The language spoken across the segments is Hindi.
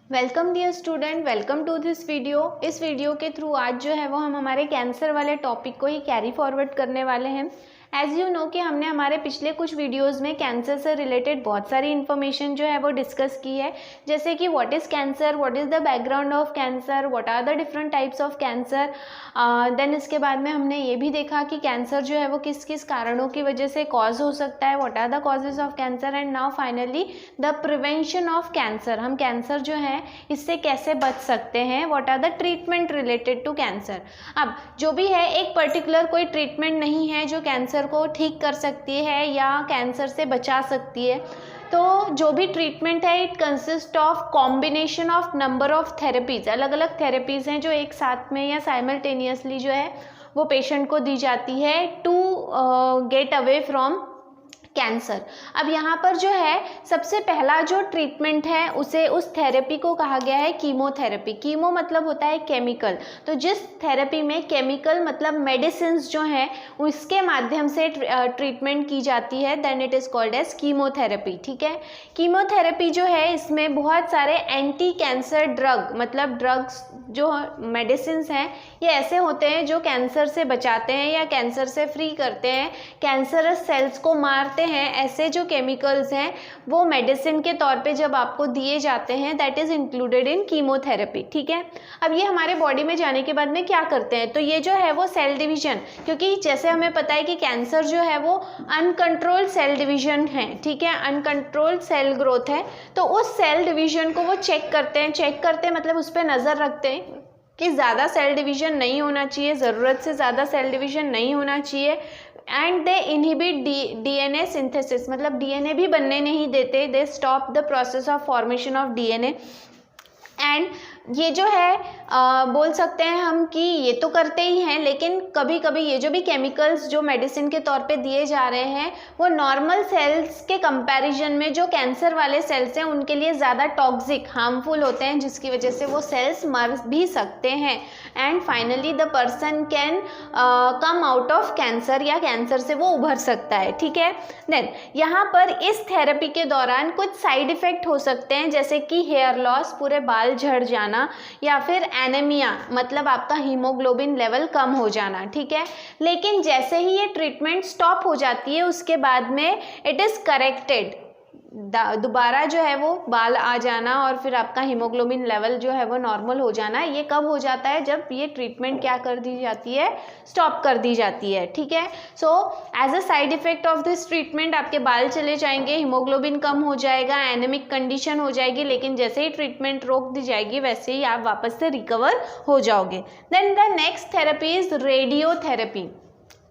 Welcome dear student, welcome to this video. इस वीडियो के थ्रू आज जो है वो हम हमारे कैंसर वाले टॉपिक को ही कैरी फॉरवर्ड करने वाले हैं। एज यू नो कि हमने हमारे पिछले कुछ वीडियोस में कैंसर से रिलेटेड बहुत सारी इन्फॉर्मेशन जो है वो डिस्कस की है, जैसे कि what is cancer, what is the background of cancer, what are the different types of cancer. Then इसके बाद में हमने ये भी देखा कि कैंसर जो है वो किस किस कारणों की वजह से कॉज हो सकता है, what are the causes of cancer, and now finally the prevention of cancer. हम कैंसर जो है इससे कैसे बच सकते हैं, what are the treatment related to cancer. अब जो भी है, एक पर्टिकुलर कोई ट्रीटमेंट नहीं है जो कैंसर को ठीक कर सकती है या कैंसर से बचा सकती है। तो जो भी ट्रीटमेंट है it consist of combination of number of therapies. अलग अलग थेरेपीज हैं जो एक साथ में या साइमल्टेनियसली जो है वो पेशेंट को दी जाती है to get away from cancer. अब यहाँ पर जो है सबसे पहला जो ट्रीटमेंट है उसे उस थेरेपी को कहा गया है कीमोथेरेपी। कीमो मतलब होता है केमिकल, तो जिस थेरेपी में केमिकल मतलब मेडिसिन्स जो हैं उसके माध्यम से ट्रीटमेंट की जाती है, then it is called as chemotherapy. ठीक है, कीमोथेरेपी जो है इसमें बहुत सारे एंटी कैंसर ड्रग मतलब ड्रग्स जो मेडिसिन्स हैं ये ऐसे होते हैं जो कैंसर से बचाते हैं या कैंसर से फ्री करते हैं, कैंसरस सेल्स को मारते हैं। ऐसे जो केमिकल्स हैं वो मेडिसिन के तौर पे जब आपको दिए जाते हैं that is included in chemotherapy. ठीक है, अब ये हमारे बॉडी में जाने के बाद में क्या करते हैं, तो ये जो है वो सेल डिवीजन, क्योंकि जैसे हमें पता है कि कैंसर जो है वो अनकंट्रोल्ड सेल डिवीजन है। ठीक है, अनकंट्रोल्ड सेल ग्रोथ है, तो उस सेल डिवीजन को वो चेक करते हैं मतलब उस पर नज़र रखते हैं कि ज़्यादा सेल डिवीजन नहीं होना चाहिए, ज़रूरत से ज़्यादा सेल डिवीजन नहीं होना चाहिए, and they inhibit DNA synthesis मतलब डीएनए भी बनने नहीं देते, they stop the process of formation of DNA. And ये जो है बोल सकते हैं हम कि ये तो करते ही हैं, लेकिन कभी कभी ये जो भी केमिकल्स जो मेडिसिन के तौर पे दिए जा रहे हैं वो नॉर्मल सेल्स के कंपैरिजन में जो कैंसर वाले सेल्स हैं उनके लिए ज़्यादा टॉक्सिक हार्मफुल होते हैं, जिसकी वजह से वो सेल्स मर भी सकते हैं and finally the person can come out of cancer या कैंसर से वो उभर सकता है। ठीक है, देन यहाँ पर इस थेरेपी के दौरान कुछ साइड इफ़ेक्ट हो सकते हैं, जैसे कि हेयर लॉस, पूरे बाल झड़ जाना, या फिर एनीमिया मतलब आपका हीमोग्लोबिन लेवल कम हो जाना। ठीक है, लेकिन जैसे ही ये ट्रीटमेंट स्टॉप हो जाती है उसके बाद में इट इज़ करेक्टेड, दोबारा जो है वो बाल आ जाना और फिर आपका हीमोग्लोबिन लेवल जो है वो नॉर्मल हो जाना। ये कब हो जाता है, जब ये ट्रीटमेंट क्या कर दी जाती है, स्टॉप कर दी जाती है। ठीक है, so as a side effect of this treatment आपके बाल चले जाएंगे, हीमोग्लोबिन कम हो जाएगा, एनेमिक कंडीशन हो जाएगी, लेकिन जैसे ही ट्रीटमेंट रोक दी जाएगी वैसे ही आप वापस से रिकवर हो जाओगे। Then the next therapy is radiotherapy.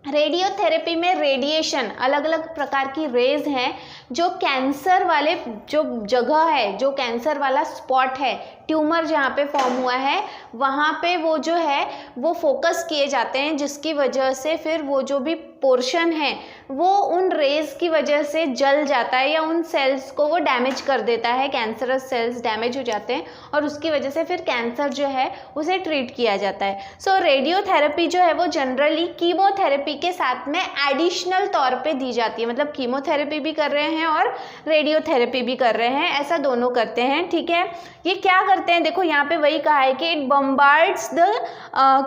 Radiotherapy में रेडिएशन, अलग अलग प्रकार की रेज हैं जो कैंसर वाले जो जगह है, जो कैंसर वाला स्पॉट है, ट्यूमर जहाँ पे फॉर्म हुआ है वहाँ पे वो जो है वो फोकस किए जाते हैं, जिसकी वजह से फिर वो जो भी पोर्शन है वो उन रेज की वजह से जल जाता है या उन सेल्स को वो डैमेज कर देता है, कैंसरस सेल्स डैमेज हो जाते हैं और उसकी वजह से फिर कैंसर जो है उसे ट्रीट किया जाता है। सो रेडियोथेरेपी जो है वो जनरली कीमोथेरेपी के साथ में एडिशनल तौर पे दी जाती है, मतलब कीमोथेरेपी भी कर रहे हैं और रेडियोथेरेपी भी कर रहे हैं, ऐसा दोनों करते हैं। ठीक है, ये क्या करते हैं, देखो यहाँ पे वही कहा है कि it bombards the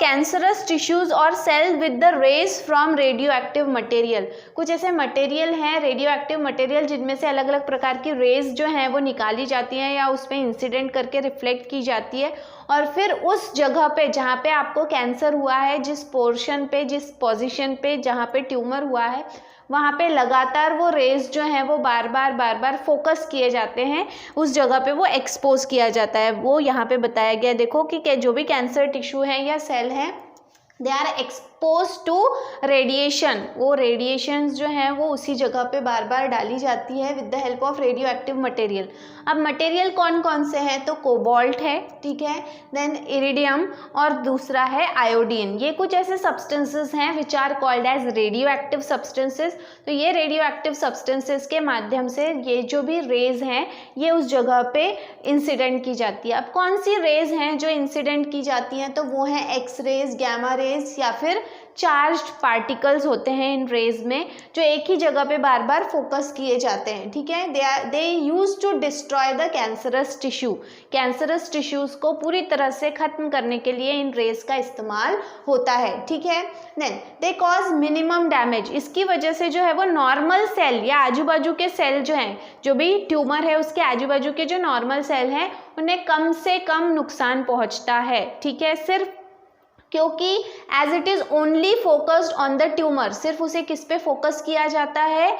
cancerous tissues और cell with the rays from radioactive material. कुछ ऐसे मटेरियल हैं रेडियो एक्टिव मटेरियल जिनमें से अलग अलग प्रकार की रेज जो हैं वो निकाली जाती हैं या उस पर इंसिडेंट करके रिफ्लेक्ट की जाती है और फिर उस जगह पे जहाँ पे आपको कैंसर हुआ है, जिस पोर्शन पे, जिस पोजीशन पे जहाँ पे ट्यूमर हुआ है वहाँ पे लगातार वो रेज जो हैं वो बार बार फोकस किए जाते हैं, उस जगह पे वो एक्सपोज किया जाता है। वो यहाँ पे बताया गया, देखो कि जो भी कैंसर टिश्यू है या सेल है they are expose to radiation, वो रेडिएशंस जो हैं वो उसी जगह पे बार बार डाली जाती है with the help of radio active material. अब मटेरियल कौन कौन से हैं, तो कोबाल्ट है, ठीक है, देन इरिडियम और दूसरा है आयोडीन। ये कुछ ऐसे सब्सटेंसेस हैं which are called as radioactive substances. तो ये रेडियो एक्टिव सब्सटेंसेस के माध्यम से ये जो भी रेज हैं ये उस जगह पे इंसिडेंट की जाती है। अब कौन सी रेज हैं जो इंसिडेंट की जाती हैं, तो वो हैं एक्स रेज, गैमा रेज या फिर चार्ज्ड पार्टिकल्स होते हैं इन रेज में, जो एक ही जगह पे बार बार फोकस किए जाते हैं, ठीक है। They use to destroy the cancerous tissue, cancerous tissues को पूरी तरह से खत्म करने के लिए इन रेज का इस्तेमाल होता है, ठीक है। Then they cause minimum damage, इसकी वजह से जो है वो नॉर्मल सेल या आजू बाजू के सेल जो हैं, जो भी ट्यूमर है उसके आजू बाजू के जो नॉर्मल सेल हैं उन्हें कम से कम नुकसान पहुंचता है, ठीक है। सिर्फ क्योंकि as it is only focused on the tumour, सिर्फ उसे किस पे फोकस किया जाता है,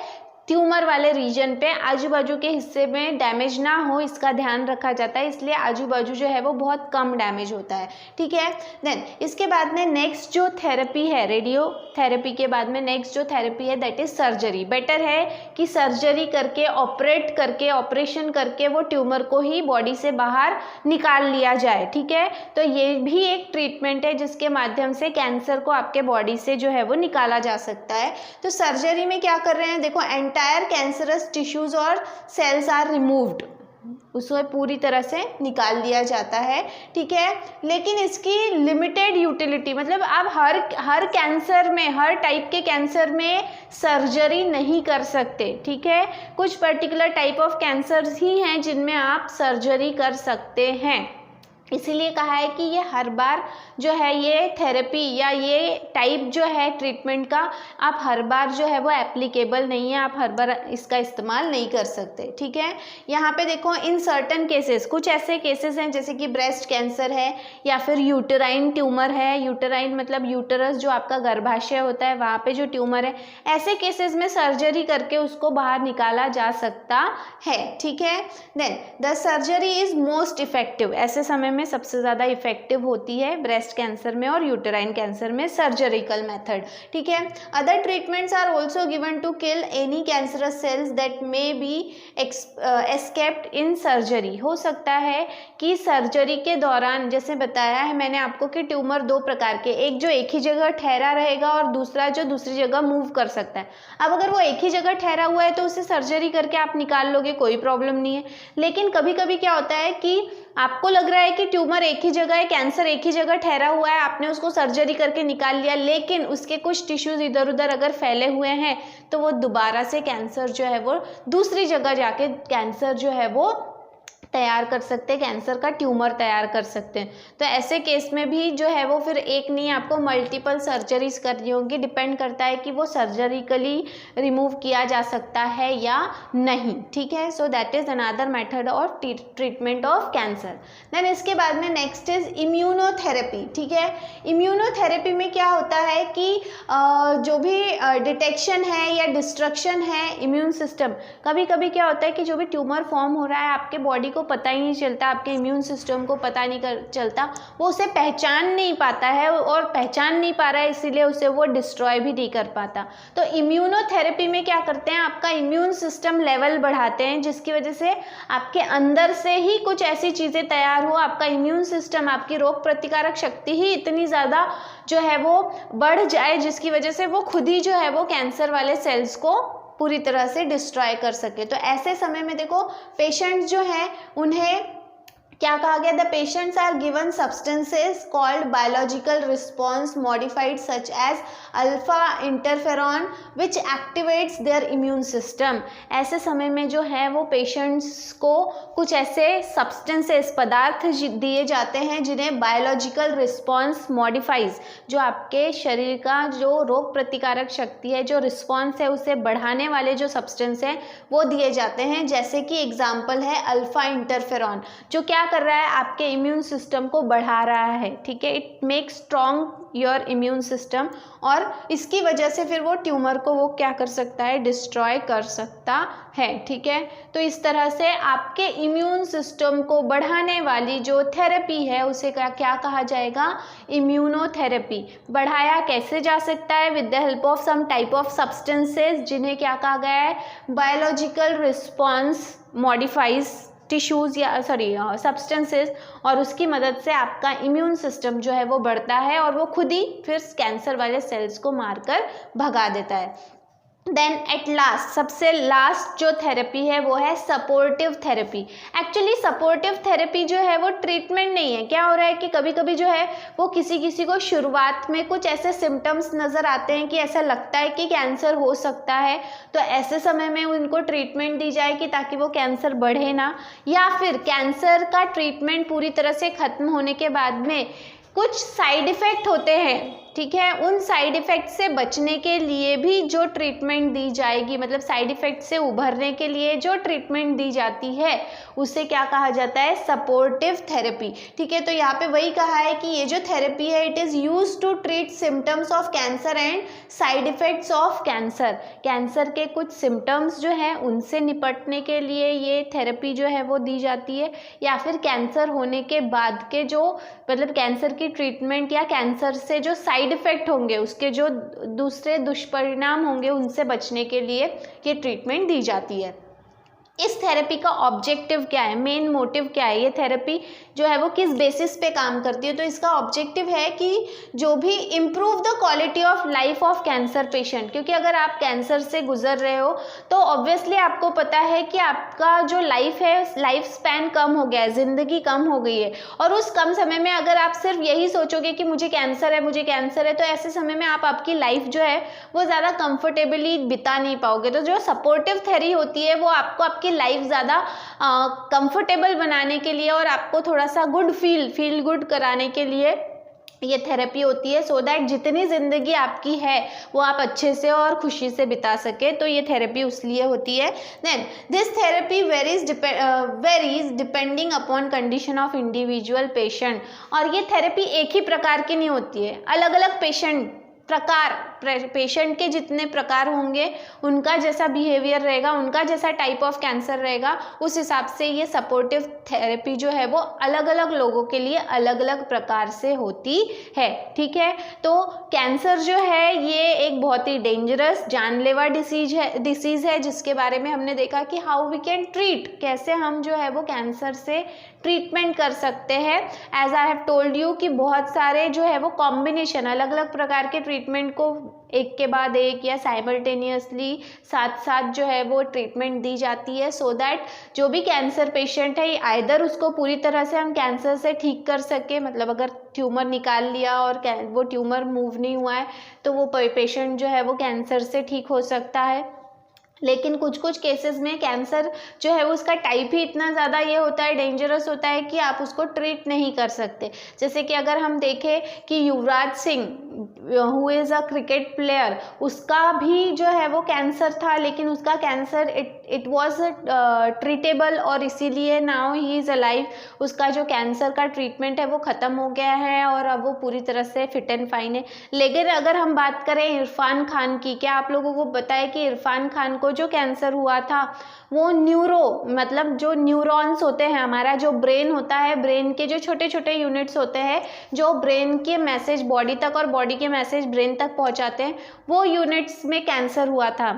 ट्यूमर वाले रीजन पे, आजू बाजू के हिस्से में डैमेज ना हो इसका ध्यान रखा जाता है, इसलिए आजू बाजू जो है वो बहुत कम डैमेज होता है, ठीक है। देन इसके बाद में नेक्स्ट जो थेरेपी है, रेडियो थेरेपी के बाद में नेक्स्ट जो थेरेपी है दैट इज सर्जरी। बेटर है कि सर्जरी करके, ऑपरेट करके, ऑपरेशन करके वो ट्यूमर को ही बॉडी से बाहर निकाल लिया जाए, ठीक है। तो ये भी एक ट्रीटमेंट है जिसके माध्यम से कैंसर को आपके बॉडी से जो है वो निकाला जा सकता है। तो सर्जरी में क्या कर रहे हैं, देखो एंटायर कैंसरस टिश्यूज और सेल्स आर रिमूव्ड, उसको पूरी तरह से निकाल दिया जाता है, ठीक है। लेकिन इसकी लिमिटेड यूटिलिटी, मतलब आप हर कैंसर में, हर टाइप के कैंसर में सर्जरी नहीं कर सकते, ठीक है। कुछ पर्टिकुलर टाइप ऑफ कैंसर्स ही हैं जिनमें आप सर्जरी कर सकते हैं, इसीलिए कहा है कि ये हर बार जो है ये थेरेपी या ये टाइप जो है ट्रीटमेंट का आप हर बार जो है वो एप्लीकेबल नहीं है, आप हर बार इसका इस्तेमाल नहीं कर सकते, ठीक है। यहाँ पे देखो इन सर्टन केसेस, कुछ ऐसे केसेस हैं जैसे कि ब्रेस्ट कैंसर है या फिर यूटेराइन ट्यूमर है, यूटेराइन मतलब यूटरस जो आपका गर्भाशय होता है वहाँ पे जो ट्यूमर है, ऐसे केसेस में सर्जरी करके उसको बाहर निकाला जा सकता है, ठीक है। Then the surgery is most effective, ऐसे समय में सबसे ज़्यादा इफेक्टिव होती है ब्रेस्ट कैंसर में और यूटेराइन कैंसर में सर्जरिकल मेथड, ठीक है। Other treatments are also given to kill any cancerous cells that may be escaped in surgery. हो सकता है कि सर्जरी के दौरान, जैसे बताया है मैंने आपको कि ट्यूमर दो प्रकार के, एक जो एक ही जगह ठहरा रहेगा और दूसरा जो दूसरी जगह मूव कर सकता है। अब अगर वो एक ही जगह ठहरा हुआ है तो उसे सर्जरी करके आप निकाल लोगे, कोई प्रॉब्लम नहीं है। लेकिन कभी कभी क्या होता है कि आपको लग रहा है कि ट्यूमर एक ही जगह है, कैंसर एक ही जगह ठहरा हुआ है, आपने उसको सर्जरी करके निकाल लिया, लेकिन उसके कुछ टिश्यूज इधर उधर अगर फैले हुए हैं तो वो दोबारा से कैंसर जो है वो दूसरी जगह जाके कैंसर जो है वो तैयार कर सकते हैं, कैंसर का ट्यूमर तैयार कर सकते हैं। तो ऐसे केस में भी जो है वो फिर एक नहीं, आपको मल्टीपल सर्जरीज करनी होगी, डिपेंड करता है कि वो सर्जरिकली रिमूव किया जा सकता है या नहीं, ठीक है। So that is another method of treatment of cancer. Then इसके बाद में नेक्स्ट इज इम्यूनोथेरेपी, ठीक है। इम्यूनोथेरेपी में क्या होता है कि जो भी डिटेक्शन है या डिस्ट्रक्शन है इम्यून सिस्टम, कभी कभी क्या होता है कि जो भी ट्यूमर फॉर्म हो रहा है आपके बॉडी को पता ही नहीं चलता, आपके इम्यून सिस्टम को पता नहीं चलता, वो उसे पहचान नहीं पाता है, और पहचान नहीं पा रहा है इसीलिए उसे वो डिस्ट्रॉय भी नहीं कर पाता। तो इम्यूनोथेरेपी में क्या करते हैं, आपका इम्यून सिस्टम लेवल बढ़ाते हैं, जिसकी वजह से आपके अंदर से ही कुछ ऐसी चीज़ें तैयार हो, आपका इम्यून सिस्टम, आपकी रोग प्रतिकारक शक्ति ही इतनी ज़्यादा जो है वो बढ़ जाए जिसकी वजह से वो खुद ही जो है वो कैंसर वाले सेल्स को पूरी तरह से डिस्ट्रॉय कर सके। तो ऐसे समय में देखो पेशेंट्स जो हैं उन्हें क्या कहा गया, the patients are given substances called biological response modified such as alpha interferon which activates their immune system. ऐसे समय में जो है वो पेशेंट्स को कुछ ऐसे सब्सटेंसेस, पदार्थ दिए जाते हैं जिन्हें बायोलॉजिकल रिस्पॉन्स मॉडिफाइज, जो आपके शरीर का जो रोग प्रतिकारक शक्ति है, जो रिस्पॉन्स है उसे बढ़ाने वाले जो सब्सटेंस हैं वो दिए जाते हैं। जैसे कि एग्जाम्पल है अल्फा इंटरफेरॉन, जो क्या कर रहा है, आपके इम्यून सिस्टम को बढ़ा रहा है, ठीक है। It make strong your immune system, और इसकी वजह से फिर वो ट्यूमर को वो क्या कर सकता है, डिस्ट्रॉय कर सकता है, ठीक है। तो इस तरह से आपके इम्यून सिस्टम को बढ़ाने वाली जो थेरेपी है उसे क्या कहा जाएगा, इम्यूनोथेरेपी। बढ़ाया कैसे जा सकता है, with the help of some type of substances जिन्हें क्या कहा गया है, बायोलॉजिकल रिस्पॉन्स मॉडिफाइज टिश्यूज़ या सब्सटेंसेस, और उसकी मदद से आपका इम्यून सिस्टम जो है वो बढ़ता है और वो खुद ही फिर कैंसर वाले सेल्स को मारकर भगा देता है। देन एट लास्ट, सबसे लास्ट जो थेरेपी है वो है supportive therapy. Actually supportive therapy जो है वो ट्रीटमेंट नहीं है। क्या हो रहा है कि कभी कभी जो है वो किसी को शुरुआत में कुछ ऐसे सिम्टम्स नज़र आते हैं कि ऐसा लगता है कि कैंसर हो सकता है, तो ऐसे समय में उनको ट्रीटमेंट दी जाएगी ताकि वो कैंसर बढ़े ना, या फिर कैंसर का ट्रीटमेंट पूरी तरह से ख़त्म होने के बाद में कुछ साइड इफ़ेक्ट होते हैं, ठीक है, उन साइड इफ़ेक्ट से बचने के लिए भी जो ट्रीटमेंट दी जाएगी, मतलब साइड इफ़ेक्ट से उभरने के लिए जो ट्रीटमेंट दी जाती है उसे क्या कहा जाता है, सपोर्टिव थेरेपी। ठीक है, तो यहाँ पे वही कहा है कि ये जो थेरेपी है it is use to treat symptoms of cancer and side effects of cancer. Cancer के कुछ सिम्टम्स जो हैं उनसे निपटने के लिए ये थेरेपी जो है वो दी जाती है, या फिर कैंसर होने के बाद के जो मतलब कैंसर की ट्रीटमेंट या कैंसर से जो साइड इफेक्ट होंगे उसके जो दूसरे दुष्परिणाम होंगे उनसे बचने के लिए ये ट्रीटमेंट दी जाती है। इस थेरेपी का ऑब्जेक्टिव क्या है, मेन मोटिव क्या है, ये थेरेपी जो है वो किस बेसिस पे काम करती है, तो इसका ऑब्जेक्टिव है कि जो भी improve the quality of life of cancer patient. क्योंकि अगर आप कैंसर से गुजर रहे हो तो ऑब्वियसली आपको पता है कि आपका जो लाइफ है, लाइफ स्पैन कम हो गया है, ज़िंदगी कम हो गई है, और उस कम समय में अगर आप सिर्फ यही सोचोगे कि मुझे कैंसर है मुझे कैंसर है, तो ऐसे समय में आप आपकी लाइफ जो है वो ज़्यादा कंफर्टेबली बिता नहीं पाओगे। तो जो सपोर्टिव थेरेपी होती है वो आपको लाइफ ज़्यादा कंफर्टेबल बनाने के लिए और आपको थोड़ा सा गुड फील गुड कराने के लिए ये थेरेपी होती है, सो दैट जितनी ज़िंदगी आपकी है वो आप अच्छे से और खुशी से बिता सके। तो ये थेरेपी उसलिए होती है। Then this therapy varies depending upon condition of individual patient. और ये थेरेपी एक ही प्रकार की नहीं होती है, अलग अलग पेशेंट के जितने प्रकार होंगे, उनका जैसा बिहेवियर रहेगा, उनका जैसा टाइप ऑफ कैंसर रहेगा, उस हिसाब से ये सपोर्टिव थेरेपी जो है वो अलग अलग लोगों के लिए अलग अलग प्रकार से होती है। ठीक है, तो कैंसर जो है ये एक बहुत ही डेंजरस जानलेवा डिसीज़ है जिसके बारे में हमने देखा कि हाउ वी कैन ट्रीट, कैसे हम जो है वो कैंसर से ट्रीटमेंट कर सकते हैं। As I have told you कि बहुत सारे जो है वो कॉम्बिनेशन अलग अलग प्रकार के ट्रीटमेंट को एक के बाद एक या साइमल्टेनियसली साथ साथ जो है वो ट्रीटमेंट दी जाती है, सो दैट जो भी कैंसर पेशेंट है आइदर उसको पूरी तरह से हम कैंसर से ठीक कर सके, मतलब अगर ट्यूमर निकाल लिया और वो ट्यूमर मूव नहीं हुआ है तो वो पेशेंट जो है वो कैंसर से ठीक हो सकता है। लेकिन कुछ कुछ केसेस में कैंसर जो है उसका टाइप ही इतना ज़्यादा ये होता है, डेंजरस होता है कि आप उसको ट्रीट नहीं कर सकते। जैसे कि अगर हम देखें कि Yuvraj Singh who is a cricket player, उसका भी जो है वो कैंसर था, लेकिन उसका कैंसर इट वाज ट्रीटेबल और इसीलिए नाउ ही इज़ अलाइव। उसका जो कैंसर का ट्रीटमेंट है वो ख़त्म हो गया है और अब वो पूरी तरह से फिट एंड फाइन है। लेकिन अगर हम बात करें इरफान खान की, क्या आप लोगों को पता है कि इरफान खान को जो कैंसर हुआ था वो मतलब जो न्यूरॉन्स होते हैं, हमारा जो ब्रेन होता है, ब्रेन के जो छोटे छोटे यूनिट्स होते हैं जो ब्रेन के मैसेज बॉडी तक और बॉडी के मैसेज ब्रेन तक पहुंचाते हैं, वो यूनिट्स में कैंसर हुआ था,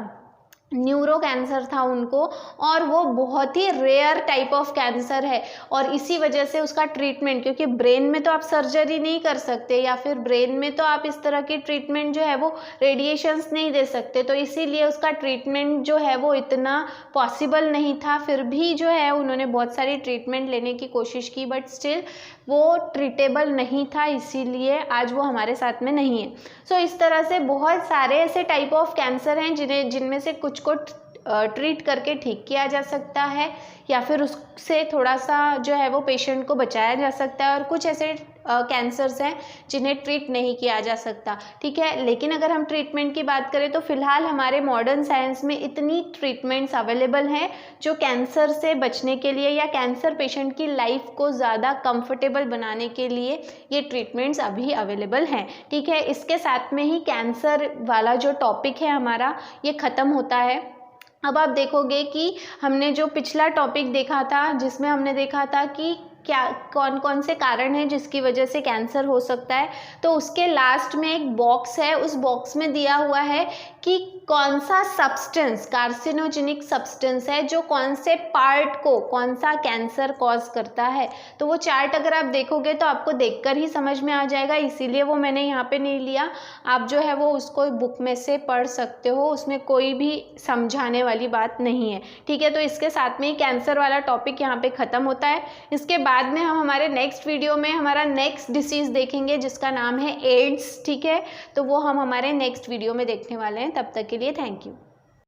न्यूरो कैंसर था उनको, और वो बहुत ही रेयर टाइप ऑफ कैंसर है। और इसी वजह से उसका ट्रीटमेंट, क्योंकि ब्रेन में तो आप सर्जरी नहीं कर सकते या फिर ब्रेन में तो आप इस तरह की ट्रीटमेंट जो है वो रेडिएशंस नहीं दे सकते, तो इसीलिए उसका ट्रीटमेंट जो है वो इतना पॉसिबल नहीं था। फिर भी जो है उन्होंने बहुत सारी ट्रीटमेंट लेने की कोशिश की, बट स्टिल वो ट्रीटेबल नहीं था, इसीलिए आज वो हमारे साथ में नहीं है। सो इस तरह से बहुत सारे ऐसे टाइप ऑफ कैंसर हैं जिनमें से कुछ को ट्रीट करके ठीक किया जा सकता है या फिर उससे थोड़ा सा जो है वो पेशेंट को बचाया जा सकता है, और कुछ ऐसे कैंसर्स हैं जिन्हें ट्रीट नहीं किया जा सकता। ठीक है, लेकिन अगर हम ट्रीटमेंट की बात करें तो फिलहाल हमारे मॉडर्न साइंस में इतनी ट्रीटमेंट्स अवेलेबल हैं जो कैंसर से बचने के लिए या कैंसर पेशेंट की लाइफ को ज़्यादा कंफर्टेबल बनाने के लिए ये ट्रीटमेंट्स अभी अवेलेबल हैं। ठीक है, इसके साथ में ही कैंसर वाला जो टॉपिक है हमारा ये ख़त्म होता है। अब आप देखोगे कि हमने जो पिछला टॉपिक देखा था जिसमें हमने देखा था कि क्या कौन कौन से कारण हैं जिसकी वजह से कैंसर हो सकता है, तो उसके लास्ट में एक बॉक्स है, उस बॉक्स में दिया हुआ है कि कौन सा सब्सटेंस कार्सिनोजेनिक सब्सटेंस है जो कौन से पार्ट को कौन सा कैंसर कॉज करता है। तो वो चार्ट अगर आप देखोगे तो आपको देखकर ही समझ में आ जाएगा, इसीलिए वो मैंने यहाँ पे नहीं लिया। आप जो है वो उसको बुक में से पढ़ सकते हो, उसमें कोई भी समझाने वाली बात नहीं है, ठीक है। तो इसके साथ में ही कैंसर वाला टॉपिक यहाँ पे ख़त्म होता है। इसके बाद में हम हमारे नेक्स्ट वीडियो में हमारा नेक्स्ट डिसीज़ देखेंगे जिसका नाम है एड्स, ठीक है। तो वो हम हमारे नेक्स्ट वीडियो में देखने वाले हैं। तब तक के लिए थैंक यू।